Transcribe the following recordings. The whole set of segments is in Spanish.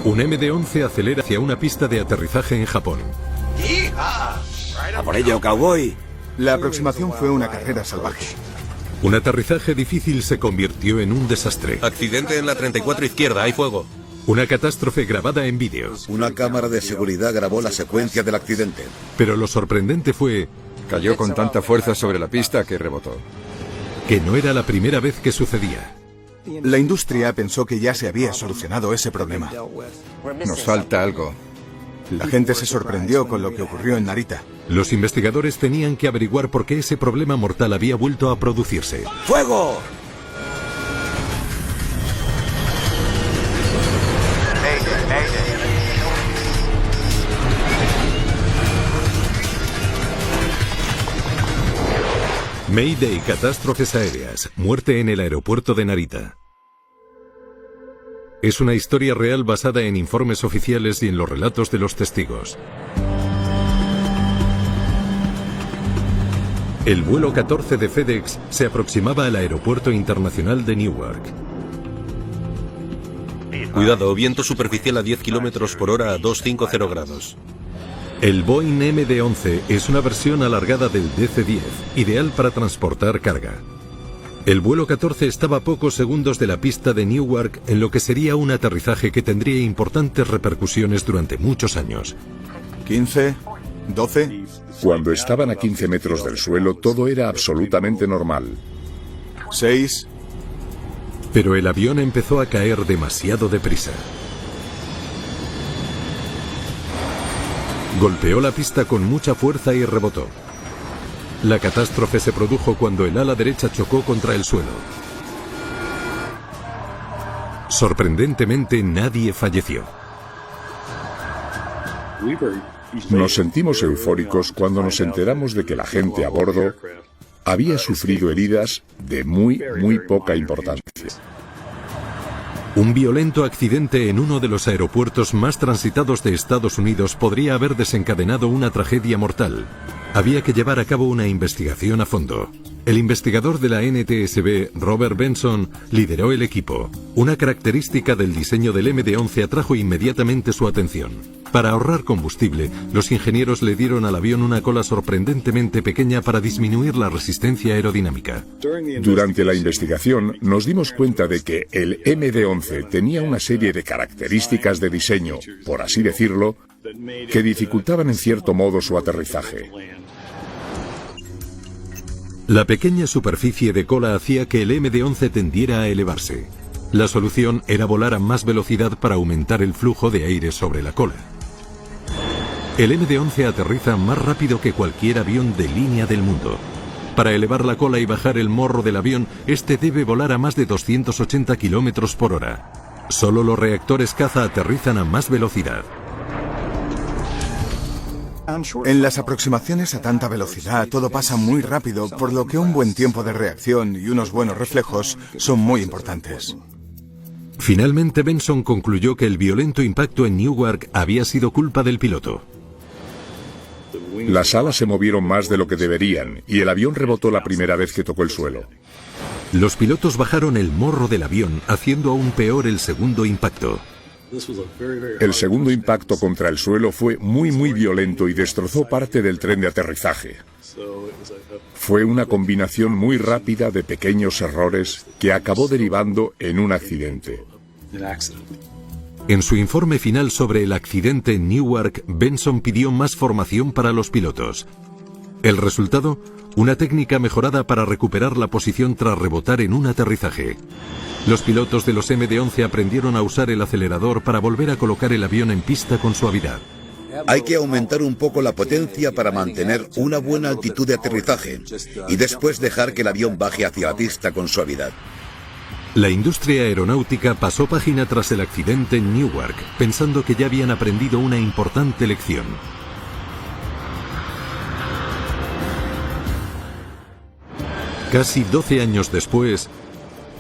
Un MD-11 acelera hacia una pista de aterrizaje en Japón. ¡A por ello, cowboy! La aproximación fue una carrera salvaje. Un aterrizaje difícil se convirtió en un desastre. Accidente en la 34 izquierda, hay fuego. Una catástrofe grabada en vídeo. Una cámara de seguridad grabó la secuencia del accidente. Pero lo sorprendente fue Cayó con tanta fuerza sobre la pista que rebotó. que no era la primera vez que sucedía. La industria pensó que ya se había solucionado ese problema. Nos falta algo. La gente se sorprendió con lo que ocurrió en Narita. Los investigadores tenían que averiguar por qué ese problema mortal había vuelto a producirse. ¡Fuego! Mayday, catástrofes aéreas, muerte en el aeropuerto de Narita. Es una historia real basada en informes oficiales y en los relatos de los testigos. El vuelo 14 de FedEx se aproximaba al aeropuerto internacional de Newark. Cuidado, viento superficial a 10 km por hora a 250 grados. El Boeing MD-11 es una versión alargada del DC-10, ideal para transportar carga. El vuelo 14 estaba a pocos segundos de la pista de Newark en lo que sería un aterrizaje que tendría importantes repercusiones durante muchos años. 15, 12... Cuando estaban a 15 metros del suelo, todo era absolutamente normal. 6... Pero el avión empezó a caer demasiado deprisa. Golpeó la pista con mucha fuerza y rebotó. La catástrofe se produjo cuando el ala derecha chocó contra el suelo. Sorprendentemente, nadie falleció. Nos sentimos eufóricos cuando nos enteramos de que la gente a bordo había sufrido heridas de muy poca importancia. Un violento accidente en uno de los aeropuertos más transitados de Estados Unidos podría haber desencadenado una tragedia mortal. Había que llevar a cabo una investigación a fondo. El investigador de la NTSB, Robert Benson, lideró el equipo. Una característica del diseño del MD-11 atrajo inmediatamente su atención. Para ahorrar combustible, los ingenieros le dieron al avión una cola sorprendentemente pequeña para disminuir la resistencia aerodinámica. Durante la investigación nos dimos cuenta de que el MD-11 tenía una serie de características de diseño, por así decirlo, que dificultaban en cierto modo su aterrizaje. La pequeña superficie de cola hacía que el MD-11 tendiera a elevarse. La solución era volar a más velocidad para aumentar el flujo de aire sobre la cola. El MD-11 aterriza más rápido que cualquier avión de línea del mundo. Para elevar la cola y bajar el morro del avión, este debe volar a más de 280 km por hora. Solo los reactores caza aterrizan a más velocidad. En las aproximaciones a tanta velocidad todo pasa muy rápido, por lo que un buen tiempo de reacción y unos buenos reflejos son muy importantes. Finalmente, Benson concluyó que el violento impacto en Newark había sido culpa del piloto. Las alas se movieron más de lo que deberían y el avión rebotó la primera vez que tocó el suelo. Los pilotos bajaron el morro del avión, haciendo aún peor el segundo impacto. El segundo impacto contra el suelo fue muy violento y destrozó parte del tren de aterrizaje. Fue una combinación muy rápida de pequeños errores que acabó derivando en un accidente. En su informe final sobre el accidente en Newark, Benson pidió más formación para los pilotos. El resultado, una técnica mejorada para recuperar la posición tras rebotar en un aterrizaje. Los pilotos de los MD-11 aprendieron a usar el acelerador para volver a colocar el avión en pista con suavidad. Hay que aumentar un poco la potencia para mantener una buena altitud de aterrizaje y después dejar que el avión baje hacia la pista con suavidad. La industria aeronáutica pasó página tras el accidente en Newark, pensando que ya habían aprendido una importante lección. Casi 12 años después,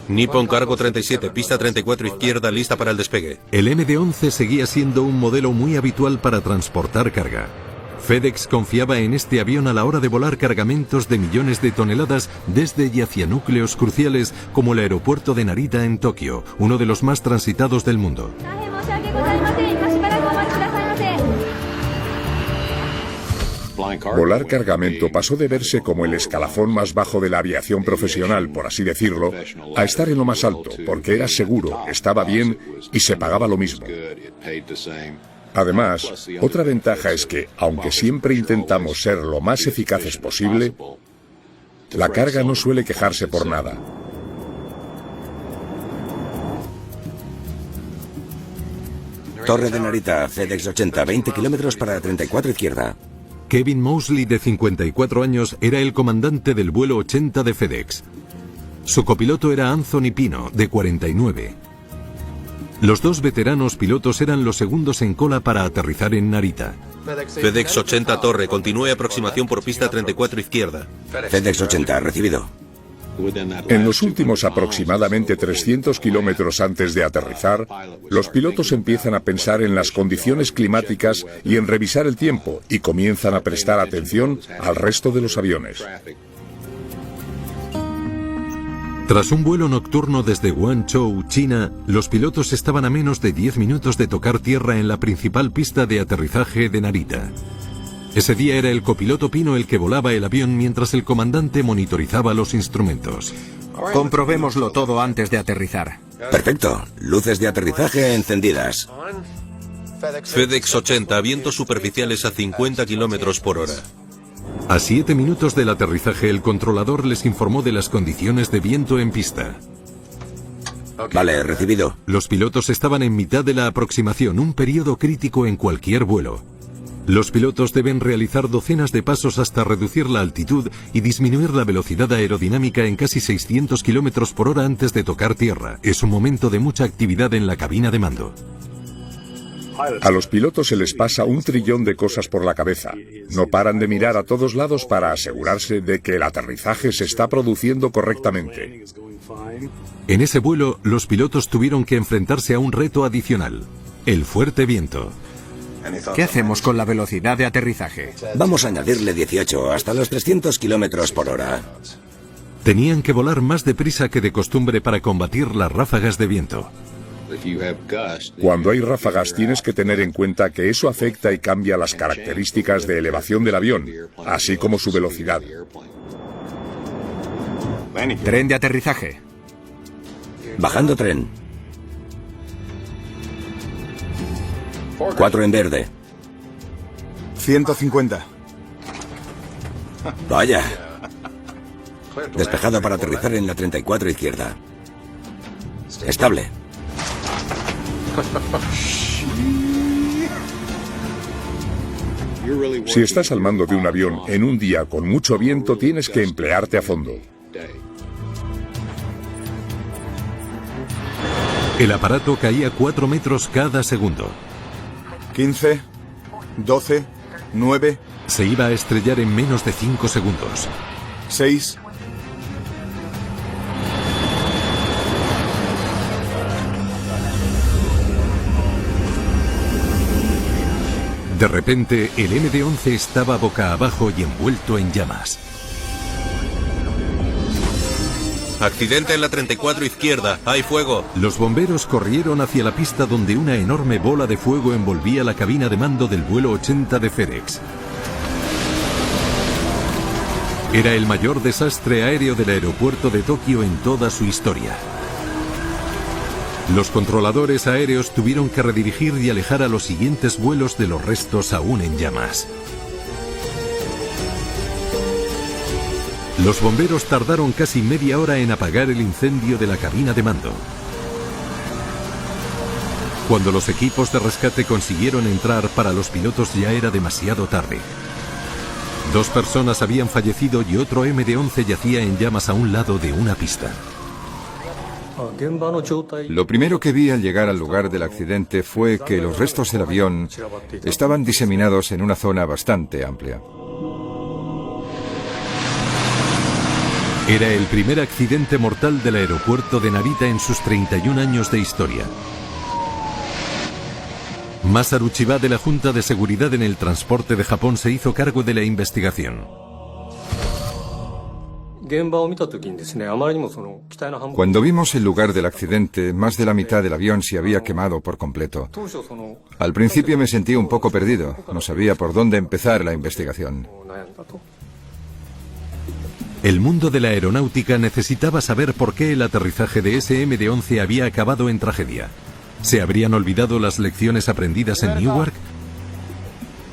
Nippon Cargo 37, pista 34 izquierda, lista para el despegue. el MD-11 seguía siendo un modelo muy habitual para transportar carga. FedEx confiaba en este avión a la hora de volar cargamentos de millones de toneladas desde y hacia núcleos cruciales como el aeropuerto de Narita en Tokio, uno de los más transitados del mundo. Volar cargamento pasó de verse como el escalafón más bajo de la aviación profesional, por así decirlo, a estar en lo más alto, porque era seguro, estaba bien y se pagaba lo mismo. Además, otra ventaja es que, aunque siempre intentamos ser lo más eficaces posible, la carga no suele quejarse por nada. Torre de Narita, FedEx 80, 20 kilómetros para la 34 izquierda. Kevin Mosley, de 54 años, era el comandante del vuelo 80 de FedEx. Su copiloto era Anthony Pino, de 49. Los dos veteranos pilotos eran los segundos en cola para aterrizar en Narita. FedEx 80 Torre, continúe aproximación por pista 34 izquierda. FedEx 80, recibido. En los últimos aproximadamente 300 kilómetros antes de aterrizar, los pilotos empiezan a pensar en las condiciones climáticas y en revisar el tiempo, y comienzan a prestar atención al resto de los aviones. Tras un vuelo nocturno desde Guangzhou, China, los pilotos estaban a menos de 10 minutos de tocar tierra en la principal pista de aterrizaje de Narita. Ese día era el copiloto Pino el que volaba el avión mientras el comandante monitorizaba los instrumentos. Comprobémoslo todo antes de aterrizar. Perfecto. Luces de aterrizaje encendidas. FedEx 80, vientos superficiales a 50 kilómetros por hora. A 7 minutos del aterrizaje, el controlador les informó de las condiciones de viento en pista. Vale, recibido. Los pilotos estaban en mitad de la aproximación, un periodo crítico en cualquier vuelo. Los pilotos deben realizar docenas de pasos hasta reducir la altitud y disminuir la velocidad aerodinámica en casi 600 kilómetros por hora antes de tocar tierra. Es un momento de mucha actividad en la cabina de mando. A los pilotos se les pasa un trillón de cosas por la cabeza. No paran de mirar a todos lados para asegurarse de que el aterrizaje se está produciendo correctamente. En ese vuelo, los pilotos tuvieron que enfrentarse a un reto adicional: el fuerte viento. ¿Qué hacemos con la velocidad de aterrizaje? Vamos a añadirle 18 hasta los 300 kilómetros por hora. Tenían que volar más deprisa que de costumbre para combatir las ráfagas de viento. Cuando hay ráfagas tienes que tener en cuenta que eso afecta y cambia las características de elevación del avión, así como su velocidad. Tren de aterrizaje. Bajando tren. 4 en verde. 150. Vaya. Despejado para aterrizar en la 34 izquierda. Estable. Si estás al mando de un avión en un día con mucho viento, tienes que emplearte a fondo. El aparato caía 4 metros cada segundo. 15, 12, 9, Se iba a estrellar en menos de 5 segundos. 6. De repente, el MD-11 estaba boca abajo y envuelto en llamas. Accidente en la 34 izquierda, hay fuego. Los bomberos corrieron hacia la pista donde una enorme bola de fuego envolvía la cabina de mando del vuelo 80 de FedEx. Era el mayor desastre aéreo del aeropuerto de Tokio en toda su historia. Los controladores aéreos tuvieron que redirigir y alejar a los siguientes vuelos de los restos aún en llamas. Los bomberos tardaron casi media hora en apagar el incendio de la cabina de mando. Cuando los equipos de rescate consiguieron entrar, para los pilotos ya era demasiado tarde. 2 personas habían fallecido y otro MD-11 yacía en llamas a un lado de una pista. Lo primero que vi al llegar al lugar del accidente fue que los restos del avión estaban diseminados en una zona bastante amplia. Era el primer accidente mortal del aeropuerto de Narita en sus 31 años de historia. Masaru Chiba, de la Junta de Seguridad en el Transporte de Japón, se hizo cargo de la investigación. Cuando vimos el lugar del accidente, más de la mitad del avión se había quemado por completo. Al principio me sentí un poco perdido, no sabía por dónde empezar la investigación. El mundo de la aeronáutica necesitaba saber por qué el aterrizaje de SM-11 había acabado en tragedia. ¿Se habrían olvidado las lecciones aprendidas en Newark?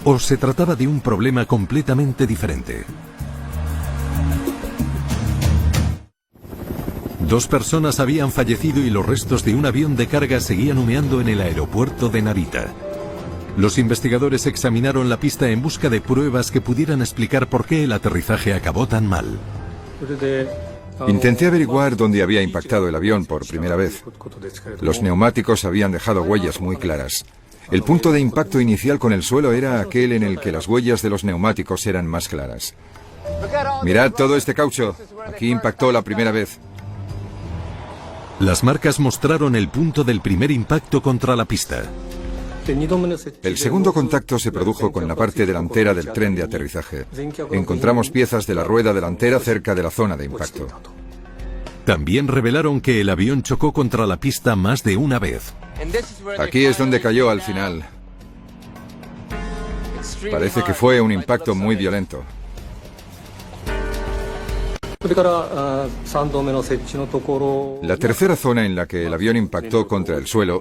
¿O se trataba de un problema completamente diferente? 2 personas habían fallecido y los restos de un avión de carga seguían humeando en el aeropuerto de Narita. Los investigadores examinaron la pista en busca de pruebas que pudieran explicar por qué el aterrizaje acabó tan mal. Intenté averiguar dónde había impactado el avión por primera vez. Los neumáticos habían dejado huellas muy claras. El punto de impacto inicial con el suelo era aquel en el que las huellas de los neumáticos eran más claras. Mirad todo este caucho. Aquí impactó la primera vez. Las marcas mostraron el punto del primer impacto contra la pista. El segundo contacto se produjo con la parte delantera del tren de aterrizaje. Encontramos piezas de la rueda delantera cerca de la zona de impacto. También revelaron que el avión chocó contra la pista más de una vez. Aquí es donde cayó al final. Parece que fue un impacto muy violento. La tercera zona en la que el avión impactó contra el suelo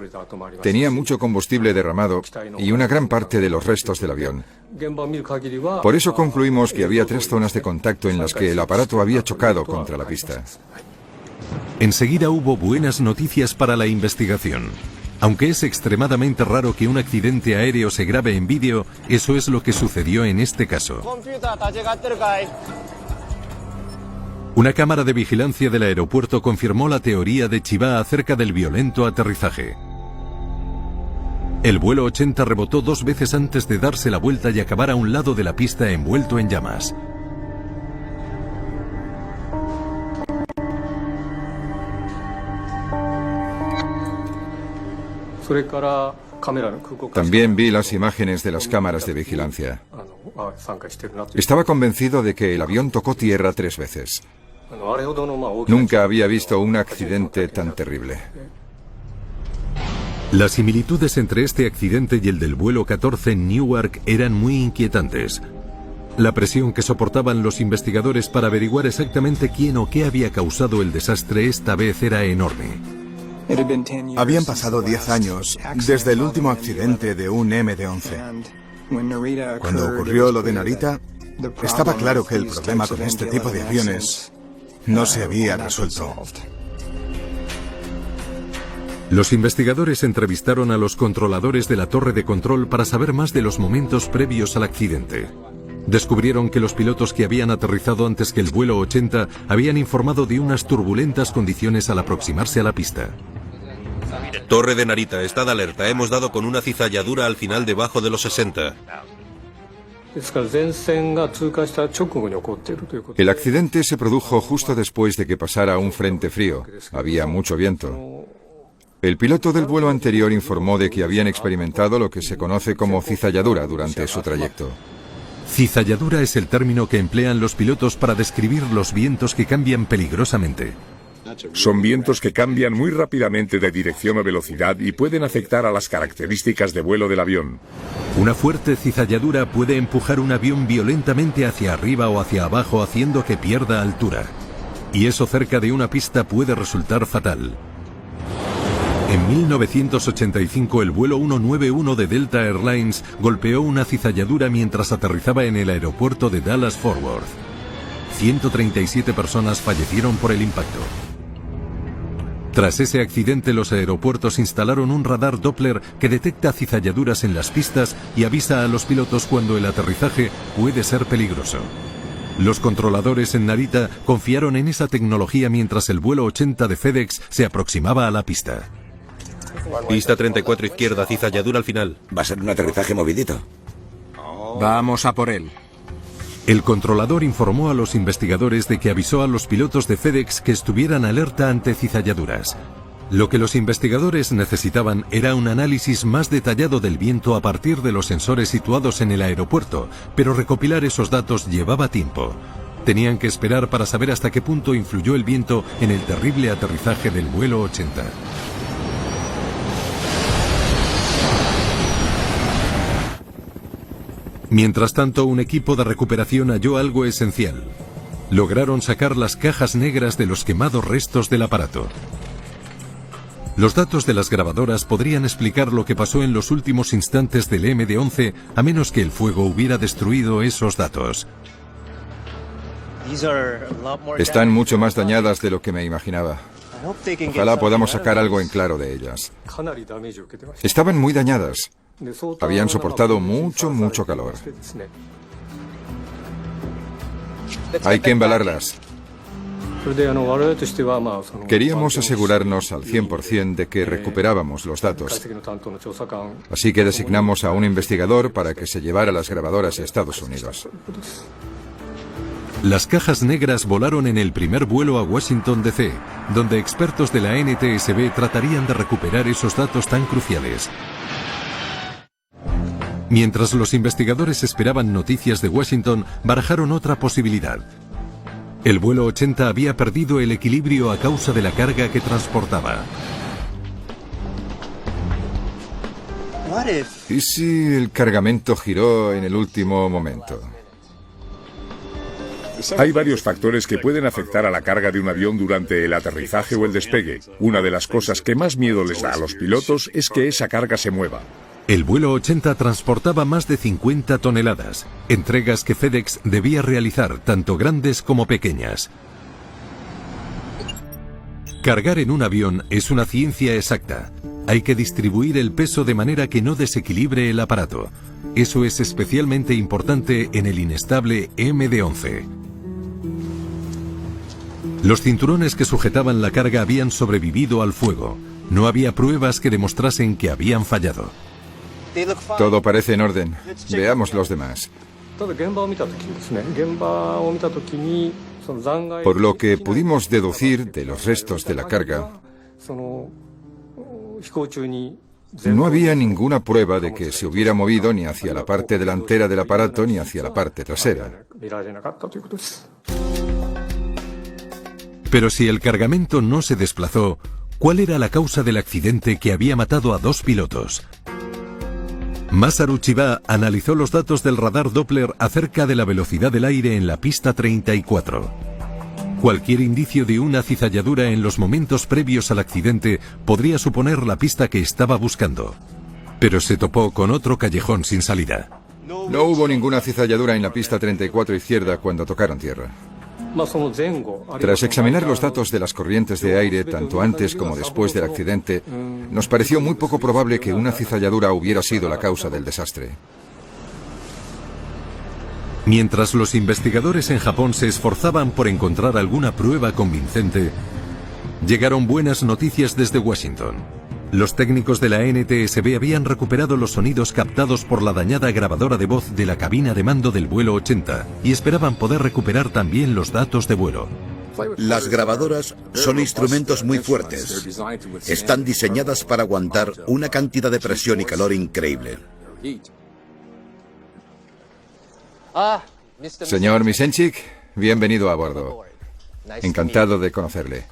tenía mucho combustible derramado y una gran parte de los restos del avión. Por eso concluimos que había 3 zonas de contacto en las que el aparato había chocado contra la pista. Enseguida hubo buenas noticias para la investigación. Aunque es extremadamente raro que un accidente aéreo se grabe en vídeo, eso es lo que sucedió en este caso. Una cámara de vigilancia del aeropuerto confirmó la teoría de Chiba acerca del violento aterrizaje. El vuelo 80 rebotó 2 veces antes de darse la vuelta y acabar a un lado de la pista envuelto en llamas. También vi las imágenes de las cámaras de vigilancia. Estaba convencido de que el avión tocó tierra 3 veces. Nunca había visto un accidente tan terrible. Las similitudes entre este accidente y el del vuelo 14 en Newark eran muy inquietantes. La presión que soportaban los investigadores para averiguar exactamente quién o qué había causado el desastre esta vez era enorme. Habían pasado 10 años desde el último accidente de un MD-11. Cuando ocurrió lo de Narita, estaba claro que el problema con este tipo de aviones no se había resuelto. Los investigadores entrevistaron a los controladores de la torre de control para saber más de los momentos previos al accidente. Descubrieron que los pilotos que habían aterrizado antes que el vuelo 80 habían informado de unas turbulentas condiciones al aproximarse a la pista. Torre de Narita, estad alerta. Hemos dado con una cizalladura al final debajo de los 60. El accidente se produjo justo después de que pasara un frente frío. Había mucho viento. El piloto del vuelo anterior informó de que habían experimentado lo que se conoce como cizalladura durante su trayecto. Cizalladura es el término que emplean los pilotos para describir los vientos que cambian peligrosamente. Son vientos que cambian muy rápidamente de dirección o velocidad y pueden afectar a las características de vuelo del avión. Una fuerte cizalladura puede empujar un avión violentamente hacia arriba o hacia abajo, haciendo que pierda altura. Y eso cerca de una pista puede resultar fatal. En 1985 el vuelo 191 de Delta Airlines golpeó una cizalladura mientras aterrizaba en el aeropuerto de Dallas-Fort Worth. 137 personas fallecieron por el impacto. Tras ese accidente, los aeropuertos instalaron un radar Doppler que detecta cizalladuras en las pistas y avisa a los pilotos cuando el aterrizaje puede ser peligroso. Los controladores en Narita confiaron en esa tecnología mientras el vuelo 80 de FedEx se aproximaba a la pista. Pista 34 izquierda, cizalladura al final. Va a ser un aterrizaje movidito. Vamos a por él. El controlador informó a los investigadores de que avisó a los pilotos de FedEx que estuvieran alerta ante cizalladuras. Lo que los investigadores necesitaban era un análisis más detallado del viento a partir de los sensores situados en el aeropuerto, pero recopilar esos datos llevaba tiempo. Tenían que esperar para saber hasta qué punto influyó el viento en el terrible aterrizaje del vuelo 80. Mientras tanto, un equipo de recuperación halló algo esencial. Lograron sacar las cajas negras de los quemados restos del aparato. Los datos de las grabadoras podrían explicar lo que pasó en los últimos instantes del MD-11, a menos que el fuego hubiera destruido esos datos. Están mucho más dañadas de lo que me imaginaba. Ojalá podamos sacar algo en claro de ellas. Estaban muy dañadas. Habían soportado mucho calor. Hay que embalarlas. Queríamos asegurarnos al 100% de que recuperábamos los datos. Así que designamos a un investigador para que se llevara las grabadoras a Estados Unidos. Las cajas negras volaron en el primer vuelo a Washington, D.C., donde expertos de la NTSB tratarían de recuperar esos datos tan cruciales. Mientras los investigadores esperaban noticias de Washington, barajaron otra posibilidad. El vuelo 80 había perdido el equilibrio a causa de la carga que transportaba. ¿Y si el cargamento giró en el último momento? Hay varios factores que pueden afectar a la carga de un avión durante el aterrizaje o el despegue. Una de las cosas que más miedo les da a los pilotos es que esa carga se mueva. El vuelo 80 transportaba más de 50 toneladas, entregas que FedEx debía realizar, tanto grandes como pequeñas. Cargar en un avión es una ciencia exacta. Hay que distribuir el peso de manera que no desequilibre el aparato. Eso es especialmente importante en el inestable MD-11. Los cinturones que sujetaban la carga habían sobrevivido al fuego. No había pruebas que demostrasen que habían fallado. Todo parece en orden. Veamos los demás. Por lo que pudimos deducir de los restos de la carga, no había ninguna prueba de que se hubiera movido ni hacia la parte delantera del aparato ni hacia la parte trasera. Pero si el cargamento no se desplazó, ¿cuál era la causa del accidente que había matado a 2 pilotos? Masaru Chiba analizó los datos del radar Doppler acerca de la velocidad del aire en la pista 34. Cualquier indicio de una cizalladura en los momentos previos al accidente podría suponer la pista que estaba buscando. Pero se topó con otro callejón sin salida. No hubo ninguna cizalladura en la pista 34 izquierda cuando tocaron tierra. Tras examinar los datos de las corrientes de aire, tanto antes como después del accidente, nos pareció muy poco probable que una cizalladura hubiera sido la causa del desastre. Mientras los investigadores en Japón se esforzaban por encontrar alguna prueba convincente, llegaron buenas noticias desde Washington. Los técnicos de la NTSB habían recuperado los sonidos captados por la dañada grabadora de voz de la cabina de mando del vuelo 80 y esperaban poder recuperar también los datos de vuelo. Las grabadoras son instrumentos muy fuertes. Están diseñadas para aguantar una cantidad de presión y calor increíble. Señor Misenchik, bienvenido a bordo. Encantado de conocerle.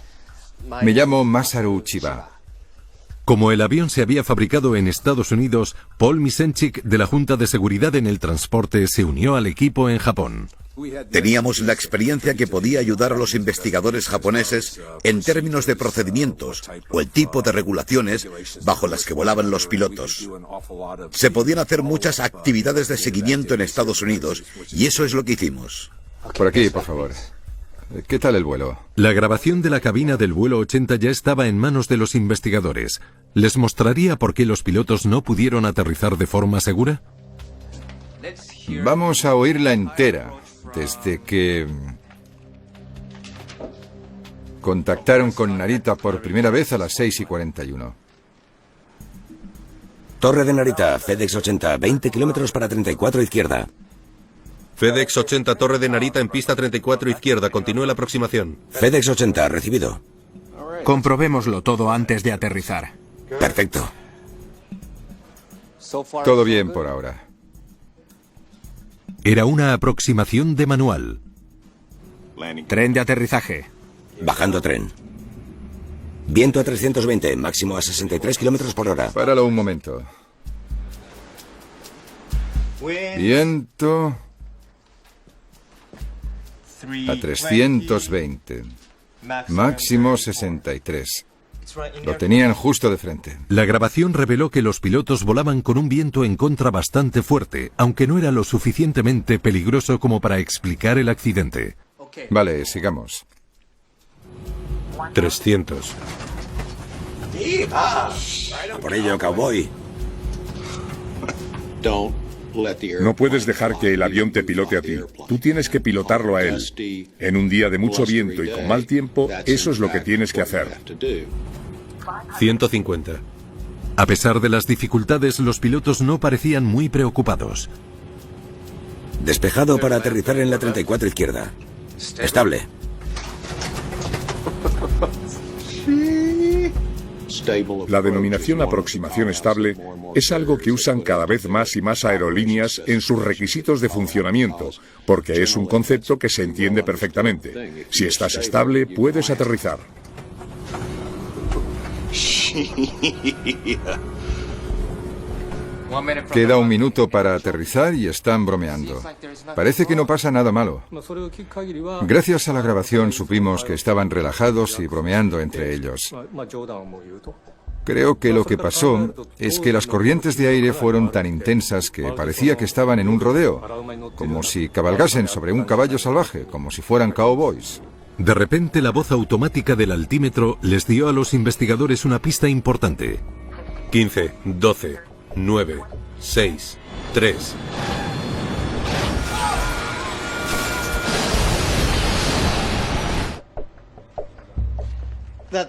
Me llamo Masaru Chiba. Como el avión se había fabricado en Estados Unidos, Paul Misenchik de la Junta de Seguridad en el Transporte se unió al equipo en Japón. Teníamos la experiencia que podía ayudar a los investigadores japoneses en términos de procedimientos o el tipo de regulaciones bajo las que volaban los pilotos. Se podían hacer muchas actividades de seguimiento en Estados Unidos y eso es lo que hicimos. Por aquí, por favor. ¿Qué tal el vuelo? La grabación de la cabina del vuelo 80 ya estaba en manos de los investigadores. ¿Les mostraría por qué los pilotos no pudieron aterrizar de forma segura? Vamos a oírla entera, desde que contactaron con Narita por primera vez a las 6:41. Torre de Narita, FedEx 80, 20 kilómetros para 34 izquierda. FedEx 80, Torre de Narita en pista 34 izquierda. Continúe la aproximación. FedEx 80, recibido. Comprobémoslo todo antes de aterrizar. Perfecto. Todo bien por ahora. Era una aproximación de manual. Tren de aterrizaje. Bajando tren. Viento a 320, máximo a 63 kilómetros por hora. Páralo un momento. Viento a 320. Máximo 63. Lo tenían justo de frente. La grabación reveló que los pilotos volaban con un viento en contra bastante fuerte, aunque no era lo suficientemente peligroso como para explicar el accidente. Vale, sigamos. 300. A por ello, cowboy. No puedes dejar que el avión te pilote a ti. Tú tienes que pilotarlo a él. En un día de mucho viento y con mal tiempo, eso es lo que tienes que hacer. 150. A pesar de las dificultades, los pilotos no parecían muy preocupados. Despejado para aterrizar en la 34 izquierda. Estable. La denominación aproximación estable es algo que usan cada vez más y más aerolíneas en sus requisitos de funcionamiento, porque es un concepto que se entiende perfectamente. Si estás estable, puedes aterrizar. Queda un minuto para aterrizar y están bromeando. Parece que no pasa nada malo. Gracias a la grabación supimos que estaban relajados y bromeando entre ellos. Creo que lo que pasó es que las corrientes de aire fueron tan intensas que parecía que estaban en un rodeo, como si cabalgasen sobre un caballo salvaje, como si fueran cowboys. De repente, la voz automática del altímetro les dio a los investigadores una pista importante. 15, 12, 9, 6, 3.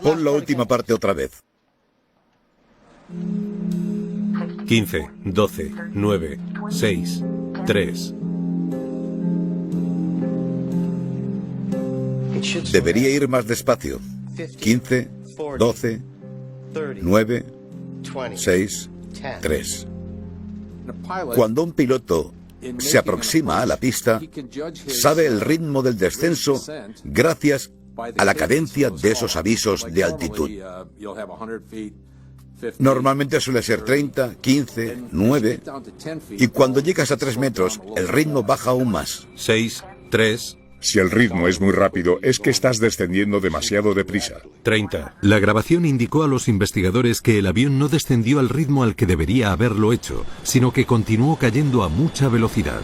Pon la última parte otra vez. 15, 12, 9, 6, 3. Debería ir más despacio. 15, 12, 9, 6, 3. Cuando un piloto se aproxima a la pista, sabe el ritmo del descenso gracias a la cadencia de esos avisos de altitud. Normalmente suele ser 30, 15, 9, y cuando llegas a 3 metros, el ritmo baja aún más. 6, 3. Si el ritmo es muy rápido, es que estás descendiendo demasiado deprisa. 30. La grabación indicó a los investigadores que el avión no descendió al ritmo al que debería haberlo hecho, sino que continuó cayendo a mucha velocidad.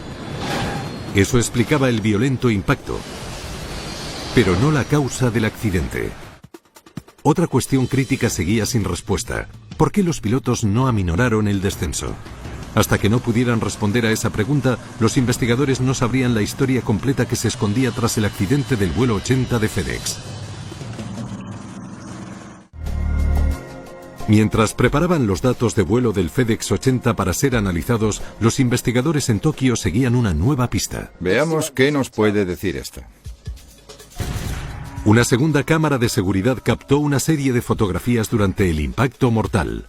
Eso explicaba el violento impacto, pero no la causa del accidente. Otra cuestión crítica seguía sin respuesta. ¿Por qué los pilotos no aminoraron el descenso? Hasta que no pudieran responder a esa pregunta, los investigadores no sabrían la historia completa que se escondía tras el accidente del vuelo 80 de FedEx. Mientras preparaban los datos de vuelo del FedEx 80 para ser analizados, los investigadores en Tokio seguían una nueva pista. Veamos qué nos puede decir esta. Una segunda cámara de seguridad captó una serie de fotografías durante el impacto mortal.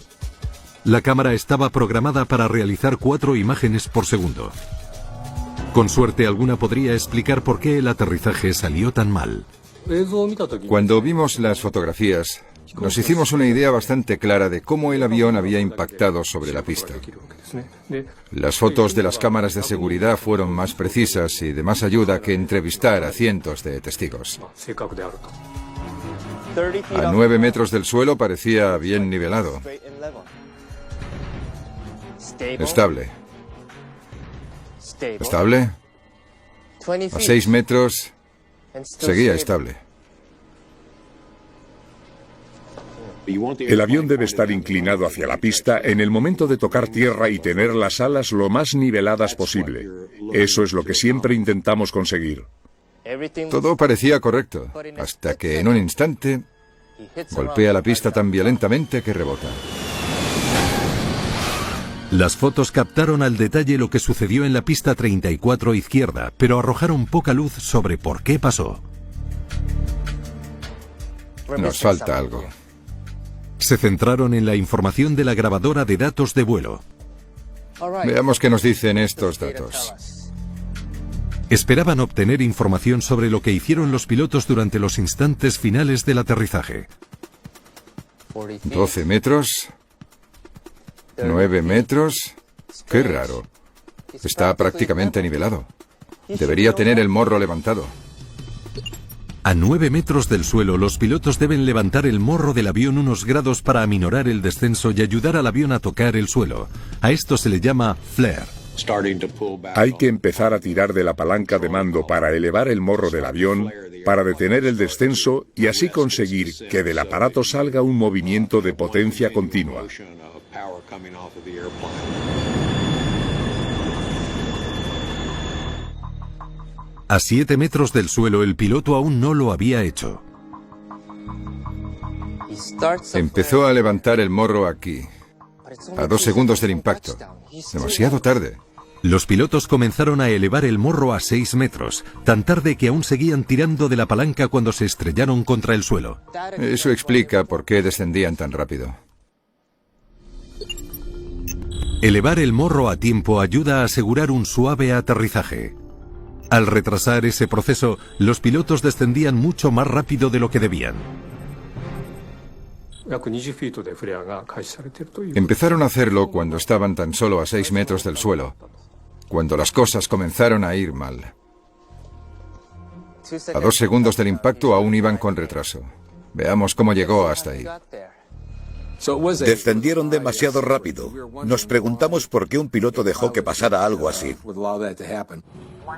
La cámara estaba programada para realizar 4 imágenes por segundo. Con suerte alguna podría explicar por qué el aterrizaje salió tan mal. Cuando vimos las fotografías, nos hicimos una idea bastante clara de cómo el avión había impactado sobre la pista. Las fotos de las cámaras de seguridad fueron más precisas y de más ayuda que entrevistar a cientos de testigos. A 9 metros del suelo parecía bien nivelado. Estable. ¿Estable? A 6 metros seguía estable. El avión debe estar inclinado hacia la pista en el momento de tocar tierra y tener las alas lo más niveladas posible. Eso es lo que siempre intentamos conseguir. Todo parecía correcto, hasta que en un instante golpea la pista tan violentamente que rebota. Las fotos captaron al detalle lo que sucedió en la pista 34 izquierda, pero arrojaron poca luz sobre por qué pasó. Nos falta algo. Se centraron en la información de la grabadora de datos de vuelo. Veamos qué nos dicen estos datos. Esperaban obtener información sobre lo que hicieron los pilotos durante los instantes finales del aterrizaje. 12 metros. 9 metros. Qué raro. Está prácticamente nivelado. Debería tener el morro levantado. A 9 metros del suelo, los pilotos deben levantar el morro del avión unos grados para aminorar el descenso y ayudar al avión a tocar el suelo. A esto se le llama flare. Hay que empezar a tirar de la palanca de mando para elevar el morro del avión, para detener el descenso y así conseguir que del aparato salga un movimiento de potencia continua. A 7 metros del suelo, el piloto aún no lo había hecho. Empezó a levantar el morro aquí, a 2 segundos del impacto. Demasiado tarde. Los pilotos comenzaron a elevar el morro a 6 metros, tan tarde que aún seguían tirando de la palanca cuando se estrellaron contra el suelo. Eso explica por qué descendían tan rápido. Elevar el morro a tiempo ayuda a asegurar un suave aterrizaje. Al retrasar ese proceso, los pilotos descendían mucho más rápido de lo que debían. Empezaron a hacerlo cuando estaban tan solo a 6 metros del suelo, cuando las cosas comenzaron a ir mal. A 2 segundos del impacto aún iban con retraso. Veamos cómo llegó hasta ahí. Descendieron demasiado rápido. Nos preguntamos por qué un piloto dejó que pasara algo así.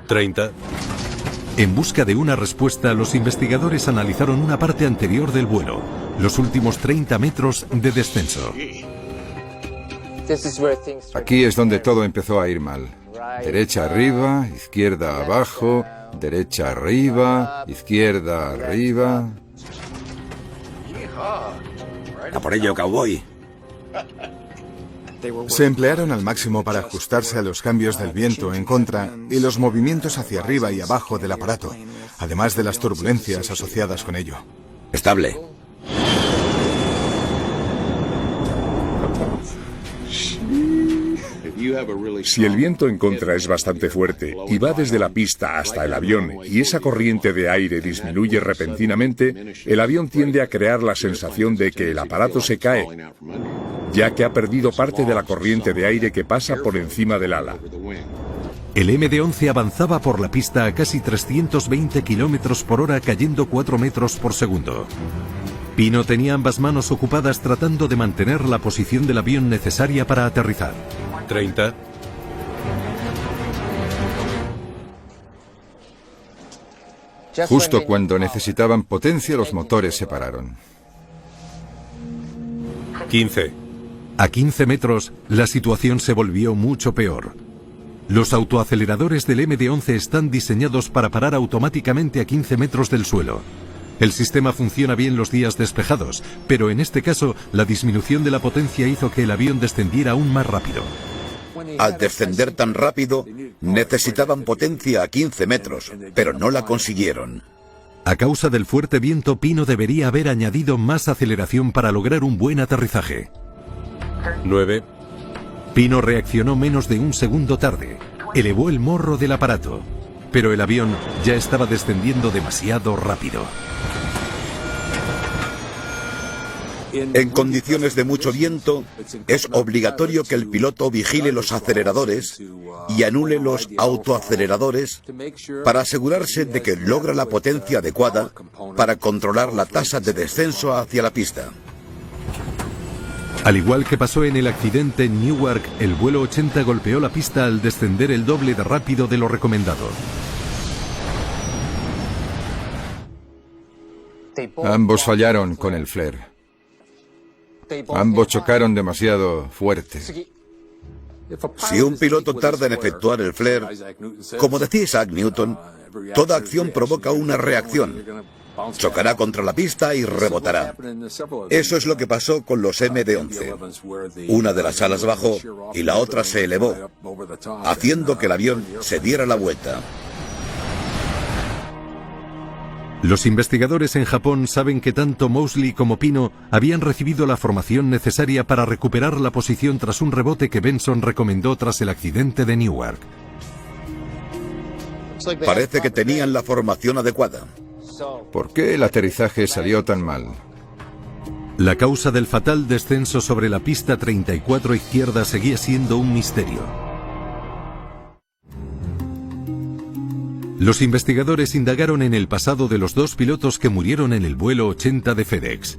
30. En busca de una respuesta, los investigadores analizaron una parte anterior del vuelo, los últimos 30 metros de descenso. Aquí es donde todo empezó a ir mal. Derecha arriba, izquierda abajo, derecha arriba, izquierda arriba. A por ello, cowboy. Se emplearon al máximo para ajustarse a los cambios del viento en contra y los movimientos hacia arriba y abajo del aparato, además de las turbulencias asociadas con ello. Estable. Si el viento en contra es bastante fuerte y va desde la pista hasta el avión y esa corriente de aire disminuye repentinamente, el avión tiende a crear la sensación de que el aparato se cae, ya que ha perdido parte de la corriente de aire que pasa por encima del ala. El MD-11 avanzaba por la pista a casi 320 km por hora, cayendo 4 metros por segundo. Pino tenía ambas manos ocupadas tratando de mantener la posición del avión necesaria para aterrizar. 30. Justo cuando necesitaban potencia, los motores se pararon. 15. A 15 metros, la situación se volvió mucho peor. Los autoaceleradores del MD-11 están diseñados para parar automáticamente a 15 metros del suelo. El sistema funciona bien los días despejados, pero en este caso, la disminución de la potencia hizo que el avión descendiera aún más rápido. Al descender tan rápido, necesitaban potencia a 15 metros, pero no la consiguieron. A causa del fuerte viento, Pino debería haber añadido más aceleración para lograr un buen aterrizaje. 9. Pino reaccionó menos de un segundo tarde. Elevó el morro del aparato, pero el avión ya estaba descendiendo demasiado rápido. En condiciones de mucho viento, es obligatorio que el piloto vigile los aceleradores y anule los autoaceleradores para asegurarse de que logra la potencia adecuada para controlar la tasa de descenso hacia la pista. Al igual que pasó en el accidente en Newark, el vuelo 80 golpeó la pista al descender el doble de rápido de lo recomendado. Ambos fallaron con el flare. Ambos chocaron demasiado fuerte. Si un piloto tarda en efectuar el flare, como decía Isaac Newton, toda acción provoca una reacción. Chocará contra la pista y rebotará. Eso es lo que pasó con los MD-11. Una de las alas bajó y la otra se elevó, haciendo que el avión se diera la vuelta. Los investigadores en Japón saben que tanto Moseley como Pino habían recibido la formación necesaria para recuperar la posición tras un rebote que Benson recomendó tras el accidente de Newark. Parece que tenían la formación adecuada. ¿Por qué el aterrizaje salió tan mal? La causa del fatal descenso sobre la pista 34 izquierda seguía siendo un misterio. Los investigadores indagaron en el pasado de los dos pilotos que murieron en el vuelo 80 de FedEx.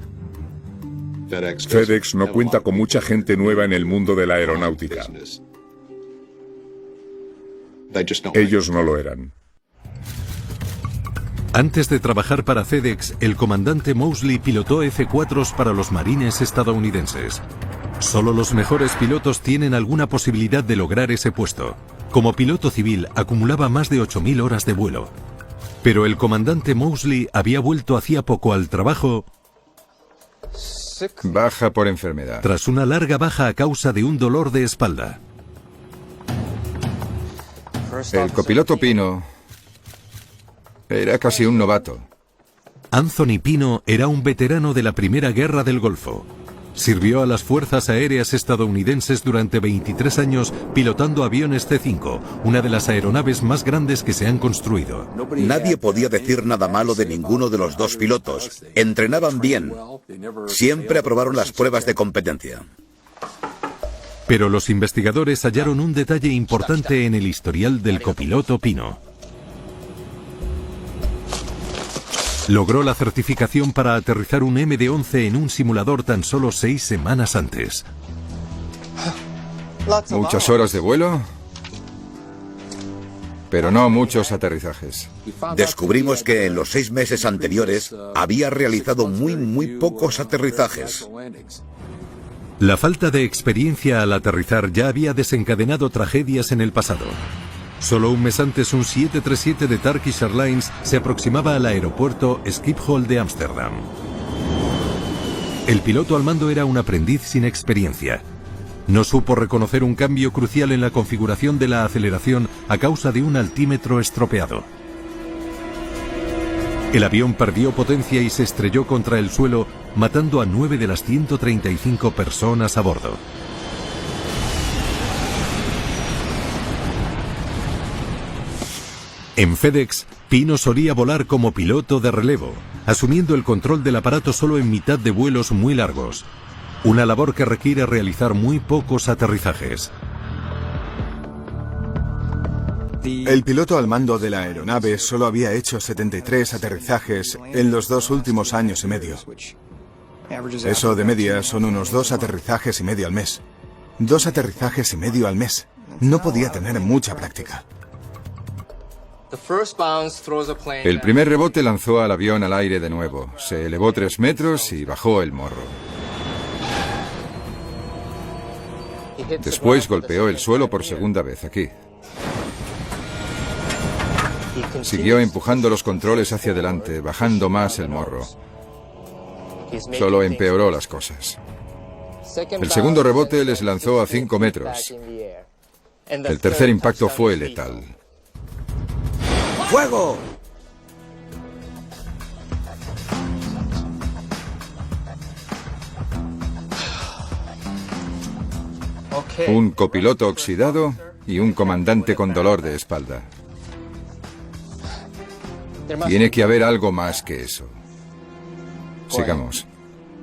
FedEx no cuenta con mucha gente nueva en el mundo de la aeronáutica. Ellos no lo eran. Antes de trabajar para FedEx, el comandante Moseley pilotó F-4s para los marines estadounidenses. Solo los mejores pilotos tienen alguna posibilidad de lograr ese puesto. Como piloto civil, acumulaba más de 8.000 horas de vuelo. Pero el comandante Moseley había vuelto hacía poco al trabajo Baja por enfermedad. tras una larga baja a causa de un dolor de espalda. El copiloto Pino era casi un novato. Anthony Pino era un veterano de la Primera Guerra del Golfo. Sirvió a las Fuerzas Aéreas estadounidenses durante 23 años pilotando aviones C-5, una de las aeronaves más grandes que se han construido. Nadie podía decir nada malo de ninguno de los dos pilotos. Entrenaban bien. Siempre aprobaron las pruebas de competencia. Pero los investigadores hallaron un detalle importante en el historial del copiloto Pino. Logró la certificación para aterrizar un MD-11 en un simulador tan solo 6 semanas antes. Muchas horas de vuelo, pero no muchos aterrizajes. Descubrimos que en los 6 meses anteriores había realizado muy pocos aterrizajes. La falta de experiencia al aterrizar ya había desencadenado tragedias en el pasado. Solo un mes antes, un 737 de Turkish Airlines se aproximaba al aeropuerto Schiphol de Ámsterdam. El piloto al mando era un aprendiz sin experiencia. No supo reconocer un cambio crucial en la configuración de la aceleración a causa de un altímetro estropeado. El avión perdió potencia y se estrelló contra el suelo, matando a 9 de las 135 personas a bordo. En FedEx, Pino solía volar como piloto de relevo, asumiendo el control del aparato solo en mitad de vuelos muy largos, una labor que requiere realizar muy pocos aterrizajes. El piloto al mando de la aeronave solo había hecho 73 aterrizajes en los 2 últimos años y medio. Eso de media son unos 2 aterrizajes y medio al mes. 2 aterrizajes y medio al mes. No podía tener mucha práctica. El primer rebote lanzó al avión al aire de nuevo. Se elevó 3 metros y bajó el morro. Después golpeó el suelo por segunda vez aquí. Siguió empujando los controles hacia adelante, bajando más el morro. Solo empeoró las cosas. El segundo rebote les lanzó a 5 metros. El tercer impacto fue letal. ¡Fuego! Un copiloto oxidado y un comandante con dolor de espalda. Tiene que haber algo más que eso. Sigamos.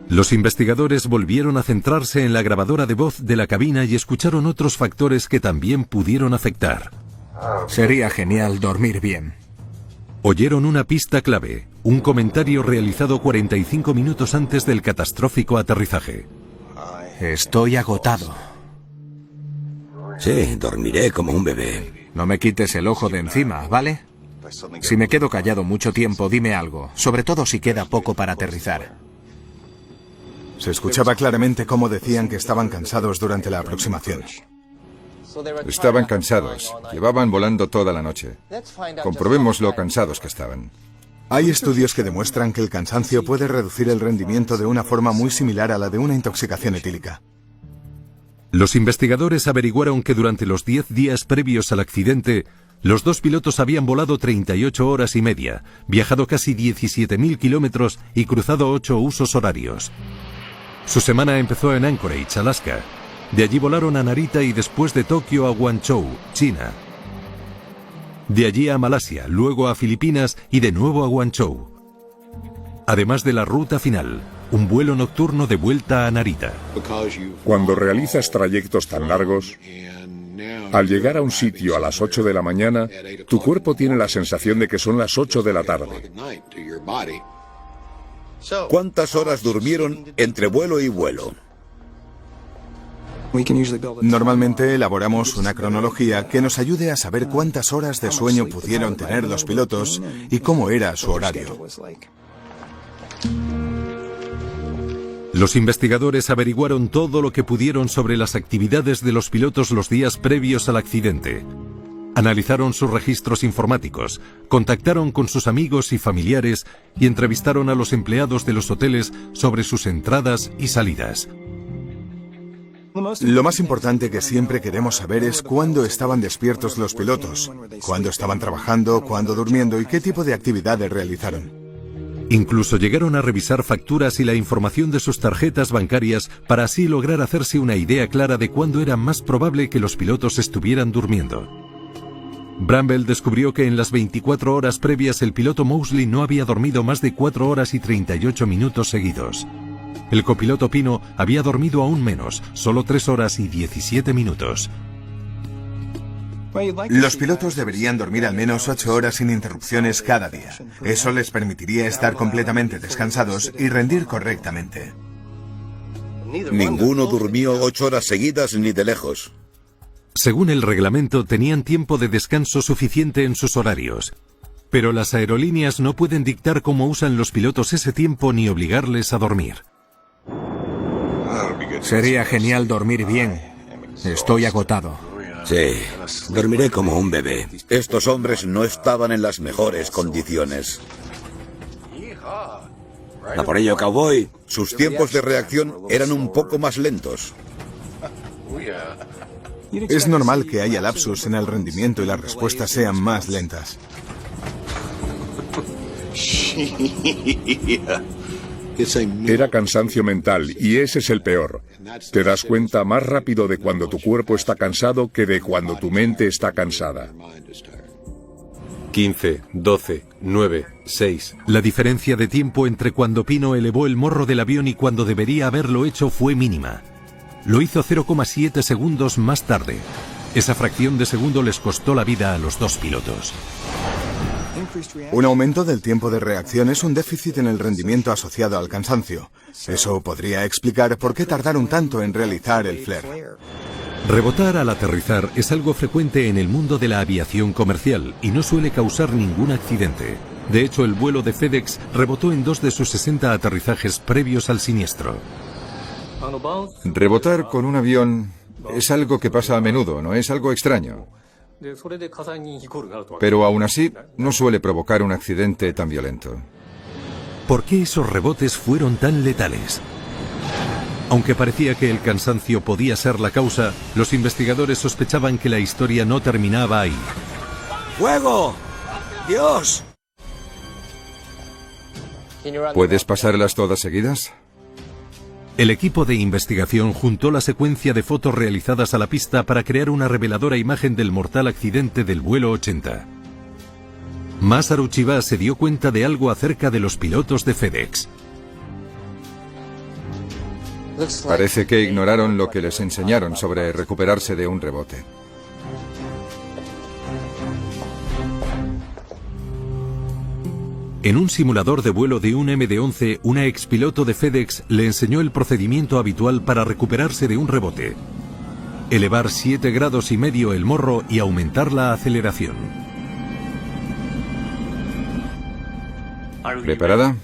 Los investigadores volvieron a centrarse en la grabadora de voz de la cabina y escucharon otros factores que también pudieron afectar. Sería genial dormir bien. Oyeron una pista clave, un comentario realizado 45 minutos antes del catastrófico aterrizaje. Estoy agotado. Sí, dormiré como un bebé. No me quites el ojo de encima, ¿vale? Si me quedo callado mucho tiempo, dime algo, sobre todo si queda poco para aterrizar. Se escuchaba claramente cómo decían que estaban cansados durante la aproximación. Estaban cansados. Llevaban volando toda la noche. Comprobemos lo cansados que estaban. Hay estudios que demuestran que el cansancio puede reducir el rendimiento de una forma muy similar a la de una intoxicación etílica. Los investigadores averiguaron que durante los 10 días previos al accidente, los dos pilotos habían volado 38 horas y media, viajado casi 17.000 kilómetros y cruzado 8 usos horarios. Su semana empezó en Anchorage, Alaska. De allí volaron a Narita y después de Tokio a Guangzhou, China. De allí a Malasia, luego a Filipinas y de nuevo a Guangzhou. Además de la ruta final, un vuelo nocturno de vuelta a Narita. Cuando realizas trayectos tan largos, al llegar a un sitio a las 8 de la mañana, tu cuerpo tiene la sensación de que son las 8 de la tarde. ¿Cuántas horas durmieron entre vuelo y vuelo? Normalmente elaboramos una cronología que nos ayude a saber cuántas horas de sueño pudieron tener los pilotos y cómo era su horario. Los investigadores averiguaron todo lo que pudieron sobre las actividades de los pilotos los días previos al accidente. Analizaron sus registros informáticos, contactaron con sus amigos y familiares y entrevistaron a los empleados de los hoteles sobre sus entradas y salidas. Lo más importante que siempre queremos saber es cuándo estaban despiertos los pilotos, cuándo estaban trabajando, cuándo durmiendo y qué tipo de actividades realizaron. Incluso llegaron a revisar facturas y la información de sus tarjetas bancarias para así lograr hacerse una idea clara de cuándo era más probable que los pilotos estuvieran durmiendo. Bramble descubrió que en las 24 horas previas el piloto Moseley no había dormido más de 4 horas y 38 minutos seguidos. El copiloto Pino había dormido aún menos, solo 3 horas y 17 minutos. Los pilotos deberían dormir al menos 8 horas sin interrupciones cada día. Eso les permitiría estar completamente descansados y rendir correctamente. Ninguno durmió 8 horas seguidas ni de lejos. Según el reglamento, tenían tiempo de descanso suficiente en sus horarios. Pero las aerolíneas no pueden dictar cómo usan los pilotos ese tiempo ni obligarles a dormir. Sería genial dormir bien. Estoy agotado. Sí, dormiré como un bebé. Estos hombres no estaban en las mejores condiciones. A por ello, cowboy. Sus tiempos de reacción eran un poco más lentos. Es normal que haya lapsus en el rendimiento y las respuestas sean más lentas. Era cansancio mental y ese es el peor. Te das cuenta más rápido de cuando tu cuerpo está cansado que de cuando tu mente está cansada. 15, 12, 9, 6. La diferencia de tiempo entre cuando Pino elevó el morro del avión y cuando debería haberlo hecho fue mínima. Lo hizo 0,7 segundos más tarde. Esa fracción de segundo les costó la vida a los dos pilotos. Un aumento del tiempo de reacción es un déficit en el rendimiento asociado al cansancio. Eso podría explicar por qué tardaron tanto en realizar el flare. Rebotar al aterrizar es algo frecuente en el mundo de la aviación comercial y no suele causar ningún accidente. De hecho, el vuelo de FedEx rebotó en 2 de sus 60 aterrizajes previos al siniestro. Rebotar con un avión es algo que pasa a menudo, no es algo extraño. Pero aún así, no suele provocar un accidente tan violento. ¿Por qué esos rebotes fueron tan letales? Aunque parecía que el cansancio podía ser la causa, los investigadores sospechaban que la historia no terminaba ahí. ¡Fuego! ¡Dios! ¿Puedes pasarlas todas seguidas? El equipo de investigación juntó la secuencia de fotos realizadas a la pista para crear una reveladora imagen del mortal accidente del vuelo 80. Masaru Chiba se dio cuenta de algo acerca de los pilotos de FedEx. Parece que ignoraron lo que les enseñaron sobre recuperarse de un rebote. En un simulador de vuelo de un MD-11, una expiloto de FedEx le enseñó el procedimiento habitual para recuperarse de un rebote. Elevar 7,5 grados el morro y aumentar la aceleración. ¿Preparada?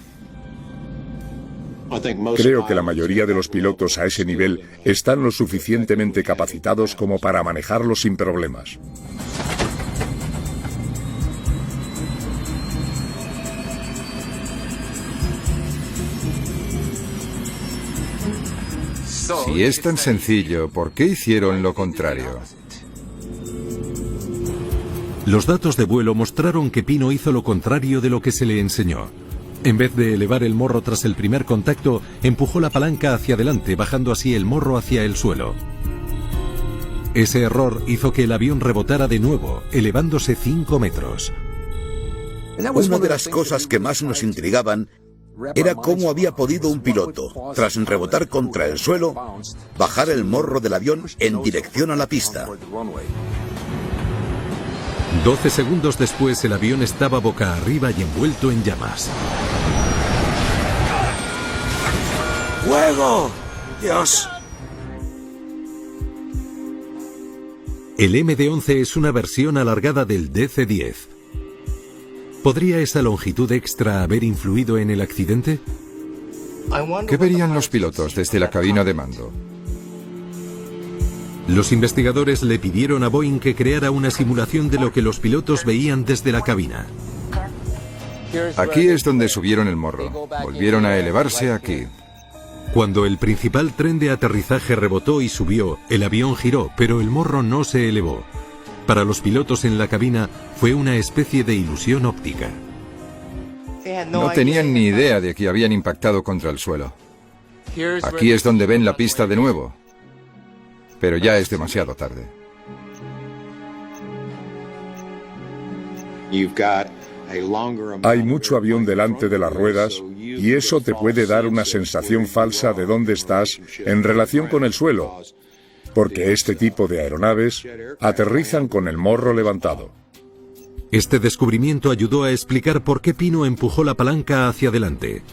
Creo que la mayoría de los pilotos a ese nivel están lo suficientemente capacitados como para manejarlo sin problemas. Si es tan sencillo, ¿por qué hicieron lo contrario? Los datos de vuelo mostraron que Pino hizo lo contrario de lo que se le enseñó. En vez de elevar el morro tras el primer contacto, empujó la palanca hacia adelante, bajando así el morro hacia el suelo. Ese error hizo que el avión rebotara de nuevo, elevándose 5 metros. Una de las cosas que más nos intrigaban era cómo había podido un piloto, tras rebotar contra el suelo, bajar el morro del avión en dirección a la pista. 12 segundos después, el avión estaba boca arriba y envuelto en llamas. ¡Fuego! ¡Dios! El MD-11 es una versión alargada del DC-10. ¿Podría esa longitud extra haber influido en el accidente? ¿Qué verían los pilotos desde la cabina de mando? Los investigadores le pidieron a Boeing que creara una simulación de lo que los pilotos veían desde la cabina. Aquí es donde subieron el morro. Volvieron a elevarse aquí. Cuando el principal tren de aterrizaje rebotó y subió, el avión giró, pero el morro no se elevó. Para los pilotos en la cabina fue una especie de ilusión óptica. No tenían ni idea de que habían impactado contra el suelo. Aquí es donde ven la pista de nuevo. Pero ya es demasiado tarde. Hay mucho avión delante de las ruedas y eso te puede dar una sensación falsa de dónde estás en relación con el suelo, porque este tipo de aeronaves aterrizan con el morro levantado. Este descubrimiento ayudó a explicar por qué Pino empujó la palanca hacia adelante.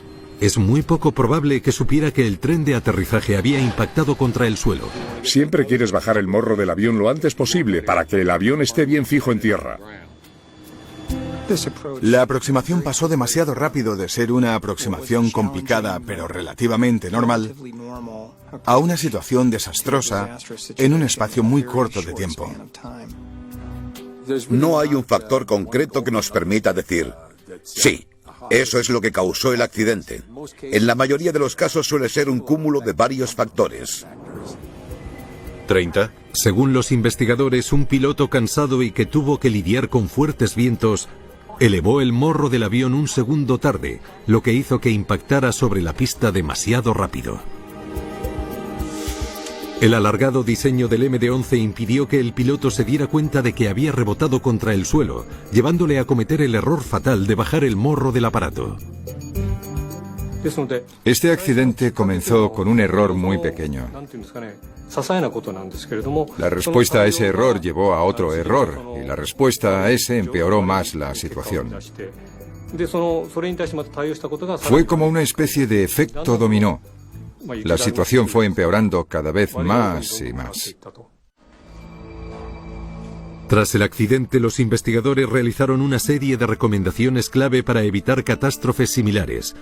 Es muy poco probable que supiera que el tren de aterrizaje había impactado contra el suelo. Siempre quieres bajar el morro del avión lo antes posible para que el avión esté bien fijo en tierra. La aproximación pasó demasiado rápido de ser una aproximación complicada pero relativamente normal a una situación desastrosa en un espacio muy corto de tiempo. No hay un factor concreto que nos permita decir, sí, eso es lo que causó el accidente. En la mayoría de los casos suele ser un cúmulo de varios factores. 30. Según los investigadores, un piloto cansado y que tuvo que lidiar con fuertes vientos elevó el morro del avión un segundo tarde, lo que hizo que impactara sobre la pista demasiado rápido. El alargado diseño del MD-11 impidió que el piloto se diera cuenta de que había rebotado contra el suelo, llevándole a cometer el error fatal de bajar el morro del aparato. Este accidente comenzó con un error muy pequeño. La respuesta a ese error llevó a otro error, y la respuesta a ese empeoró más la situación. Fue como una especie de efecto dominó. La situación fue empeorando cada vez más y más. Tras el accidente, los investigadores realizaron una serie de recomendaciones clave para evitar catástrofes similares.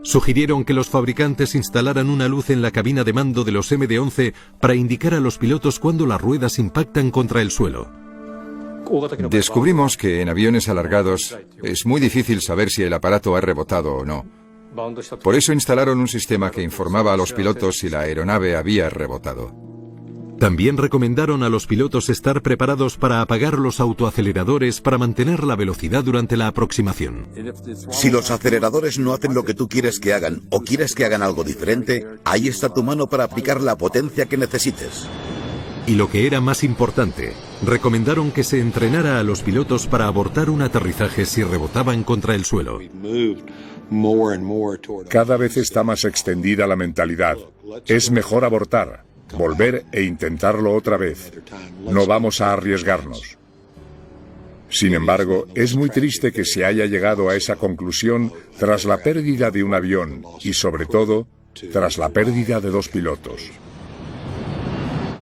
Sugirieron que los fabricantes instalaran una luz en la cabina de mando de los MD-11 para indicar a los pilotos cuando las ruedas impactan contra el suelo. Descubrimos que en aviones alargados es muy difícil saber si el aparato ha rebotado o no. Por eso instalaron un sistema que informaba a los pilotos si la aeronave había rebotado. También recomendaron a los pilotos estar preparados para apagar los autoaceleradores para mantener la velocidad durante la aproximación. Si los aceleradores no hacen lo que tú quieres que hagan o quieres que hagan algo diferente, ahí está tu mano para aplicar la potencia que necesites. Y lo que era más importante, recomendaron que se entrenara a los pilotos para abortar un aterrizaje si rebotaban contra el suelo. Cada vez está más extendida la mentalidad. Es mejor abortar, volver e intentarlo otra vez. No vamos a arriesgarnos. Sin embargo, es muy triste que se haya llegado a esa conclusión tras la pérdida de un avión y, sobre todo, tras la pérdida de 2 pilotos.